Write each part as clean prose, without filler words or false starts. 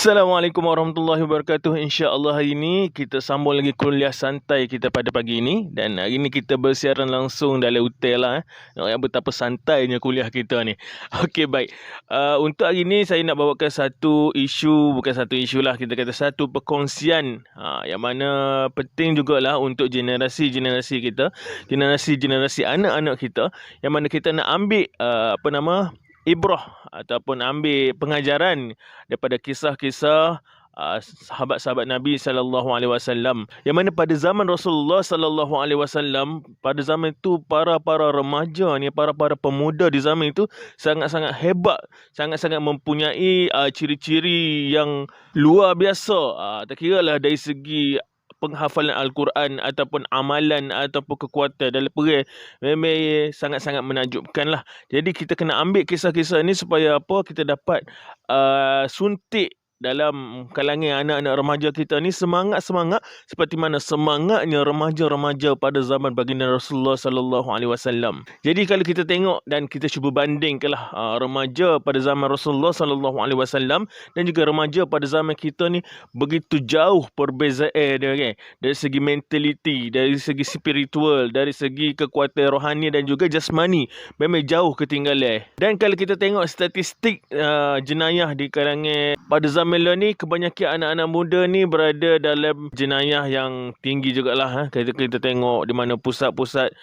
Assalamualaikum warahmatullahi wabarakatuh. InsyaAllah hari ini kita sambung lagi kuliah santai kita pada pagi ini. Dan hari ini kita bersiaran langsung dari hotel lah. Betapa santainya kuliah kita ni. Okey, baik. Untuk hari ini saya nak bawakan satu isu, bukan satu isu lah, kita kata satu perkongsian yang mana penting jugalah untuk generasi-generasi kita, generasi-generasi anak-anak kita, yang mana kita nak ambil ibrah ataupun ambil pengajaran daripada kisah-kisah sahabat-sahabat Nabi sallallahu alaihi wasallam, yang mana pada zaman Rasulullah sallallahu alaihi wasallam, pada zaman itu para remaja ni, para pemuda di zaman itu sangat-sangat hebat, sangat-sangat mempunyai ciri-ciri yang luar biasa, tak kiralah dari segi penghafalan Al-Quran ataupun amalan ataupun kekuatan dalam perang, memang sangat-sangat menakjubkan lah. Jadi kita kena ambil kisah-kisah ni supaya apa, kita dapat suntik dalam kalangan anak-anak remaja kita ni semangat-semangat seperti mana semangatnya remaja-remaja pada zaman baginda Rasulullah sallallahu alaihi wasallam. Jadi kalau kita tengok dan kita cuba bandingkanlah remaja pada zaman Rasulullah sallallahu alaihi wasallam dan juga remaja pada zaman kita ni, begitu jauh perbezaan dia kan. Dari segi mentaliti, dari segi spiritual, dari segi kekuatan rohani dan juga jasmani, memang jauh ketinggalan. Dan kalau kita tengok statistik jenayah di kalangan pada zaman ni, kebanyakan anak-anak muda ni berada dalam jenayah yang tinggi jugalah. Kita tengok di mana pusat-pusat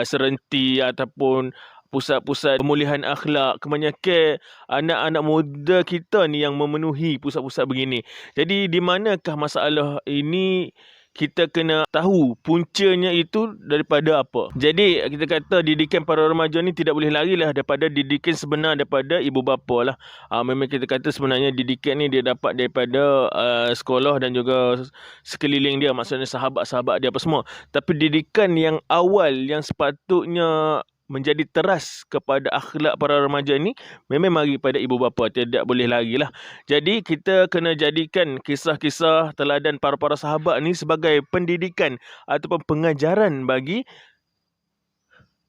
serenti ataupun pusat-pusat pemulihan akhlak, kebanyakan anak-anak muda kita ni yang memenuhi pusat-pusat begini. Jadi di manakah masalah ini? Kita kena tahu puncanya itu daripada apa. Jadi kita kata didikan para remaja ni tidak boleh lari lah daripada didikan sebenar daripada ibu bapa lah. Memang kita kata sebenarnya didikan ni dia dapat daripada sekolah dan juga sekeliling dia, maksudnya sahabat-sahabat dia apa semua. Tapi didikan yang awal yang sepatutnya menjadi teras kepada akhlak para remaja ni memang mari pada ibu bapa, tidak boleh lari lah. Jadi kita kena jadikan kisah-kisah teladan para sahabat ni sebagai pendidikan ataupun pengajaran bagi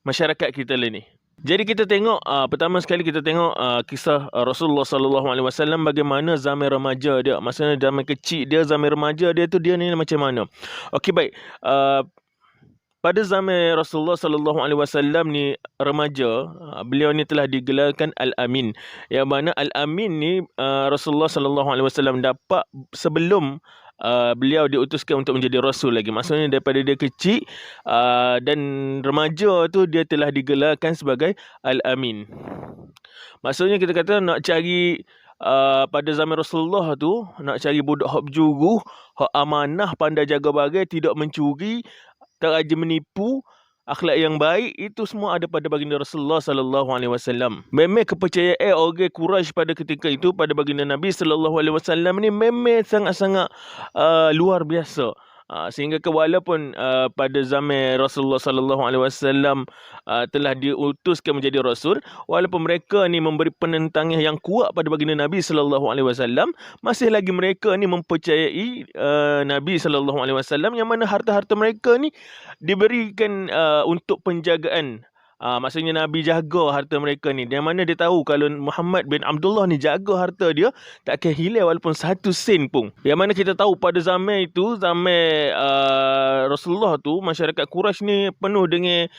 masyarakat kita ni. Jadi kita tengok pertama sekali kita tengok kisah Rasulullah sallallahu alaihi wasallam, bagaimana zaman remaja dia, maksudnya zaman kecil dia, zaman remaja dia tu dia ni macam mana. Okey, baik. Pada zaman Rasulullah sallallahu alaihi wasallam ni remaja, beliau ni telah digelarkan Al-Amin. Yang mana Al-Amin ni Rasulullah sallallahu alaihi wasallam dapat sebelum beliau diutuskan untuk menjadi rasul lagi. Maksudnya daripada dia kecil dan remaja tu dia telah digelarkan sebagai Al-Amin. Maksudnya kita kata nak cari pada zaman Rasulullah tu, nak cari budak hak berjuru, hak amanah, pandai jaga bagai, tidak mencuri, tak rajin menipu, akhlak yang baik, itu semua ada pada baginda Rasulullah sallallahu alaihi wasallam. Memang kepercayaan orang Quraisy pada ketika itu pada baginda Nabi sallallahu alaihi wasallam ni memang sangat-sangat luar biasa. Sehingga walaupun pada zaman Rasulullah sallallahu alaihi wasallam telah diutuskan menjadi rasul, walaupun mereka ni memberi penentangan yang kuat pada baginda Nabi sallallahu alaihi wasallam, masih lagi mereka ni mempercayai Nabi sallallahu alaihi wasallam, yang mana harta-harta mereka ni diberikan untuk penjagaan. Maksudnya Nabi jaga harta mereka ni. Yang mana dia tahu kalau Muhammad bin Abdullah ni jaga harta dia, tak akan hilang walaupun satu sen pun. Yang mana kita tahu pada zaman itu, zaman Rasulullah tu, masyarakat Quraisy ni penuh dengan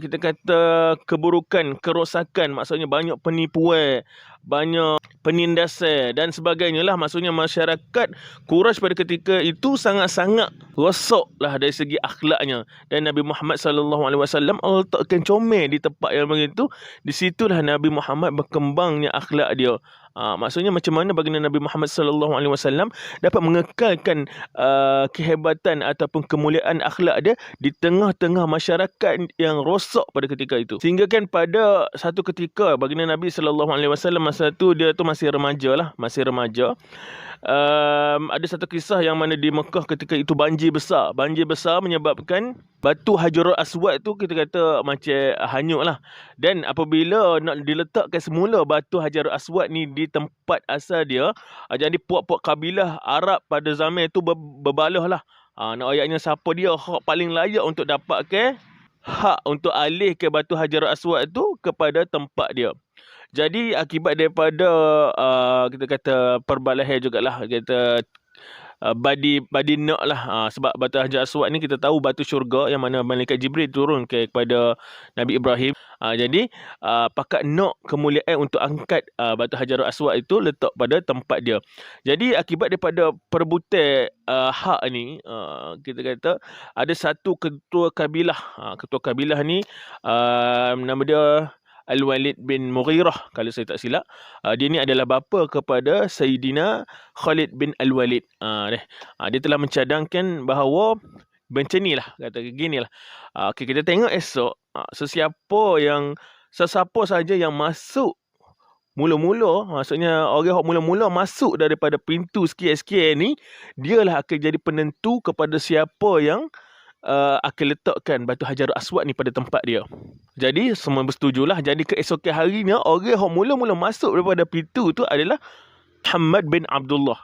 kita kata keburukan, kerosakan. Maksudnya banyak penipuan, banyak penindasan dan sebagainya lah. Maksudnya masyarakat Quraisy pada ketika itu sangat-sangat rosak lah dari segi akhlaknya. Dan Nabi Muhammad sallallahu alaihi wasallam Allah letakkan comel di tempat yang begitu. Di situlah Nabi Muhammad berkembangnya akhlak dia. Maksudnya macam mana baginda Nabi Muhammad sallallahu alaihi wasallam dapat mengekalkan kehebatan ataupun kemuliaan akhlak dia di tengah-tengah masyarakat yang rosak pada ketika itu. Sehingga kan pada satu ketika baginda Nabi sallallahu alaihi wasallam masa tu dia tu masih remaja lah, masih remaja. Ada satu kisah yang mana di Mekah ketika itu banjir besar. Banjir besar menyebabkan batu Hajarul Aswad tu kita kata macam hanyut lah. Dan apabila nak diletakkan semula batu Hajarul Aswad ni di tempat asal dia, jadi puak-puak kabilah Arab pada zaman itu berbalah lah. Nak ayatnya siapa dia hak paling layak untuk dapatkan hak untuk alih ke batu Hajarul Aswad tu kepada tempat dia. Jadi akibat daripada kita kata perbalahan jugalah, kita badi nak lah, sebab batu Hajar Aswad ni kita tahu batu syurga yang mana malaikat Jibril turun kepada Nabi Ibrahim. Jadi pakat nak kemuliaan untuk angkat batu Hajar Aswad itu letak pada tempat dia. Jadi akibat daripada perebutan hak ni, kita kata ada satu ketua kabilah. Ketua kabilah ni nama dia Al-Walid bin Mughirah kalau saya tak silap. Dia ni adalah bapa kepada Sayyidina Khalid bin Al-Walid. Dia telah mencadangkan bahawa macam ni lah, kata gini lah. Okay, kita tengok esok sesiapa saja yang masuk mula-mula, maksudnya orang yang mula-mula masuk daripada pintu sekian-sekian ni, dialah akan jadi penentu kepada siapa yang akan letakkan batu Hajar Aswad ni pada tempat dia. Jadi semua bersetujulah. Jadi keesokan harinya orang yang mula-mula masuk daripada pintu tu adalah Muhammad bin Abdullah.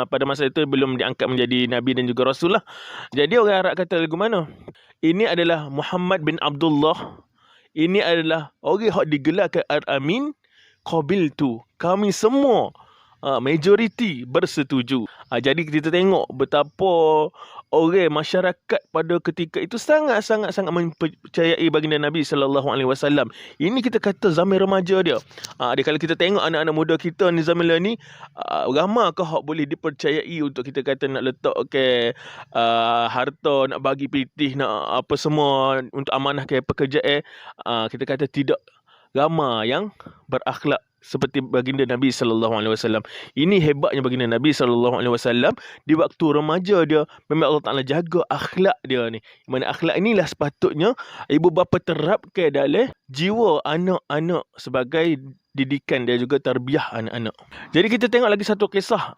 Pada masa itu belum diangkat menjadi Nabi dan juga Rasul lah. Jadi orang Arab kata lagu mana? Ini adalah Muhammad bin Abdullah. Ini adalah orang yang digelarkan Al-Amin. Qabiltu. Kami semua majoriti bersetuju. Jadi kita tengok betapa orang masyarakat pada ketika itu sangat-sangat mempercayai baginda Nabi SAW. Ini kita kata zaman remaja dia. Kalau kita tengok anak-anak muda kita ni zaman ni, ramai ke hak boleh dipercayai untuk kita kata nak letak harta, nak bagi pitih, nak apa semua untuk amanah ke pekerjaan. Kita kata tidak ramai yang berakhlak seperti baginda Nabi SAW. Ini hebatnya baginda Nabi SAW. Di waktu remaja dia, memang Allah Ta'ala jaga akhlak dia ni. Mana akhlak inilah sepatutnya ibu bapa terapkan dalam jiwa anak-anak sebagai didikan dan juga tarbiyah anak-anak. Jadi kita tengok lagi satu kisah.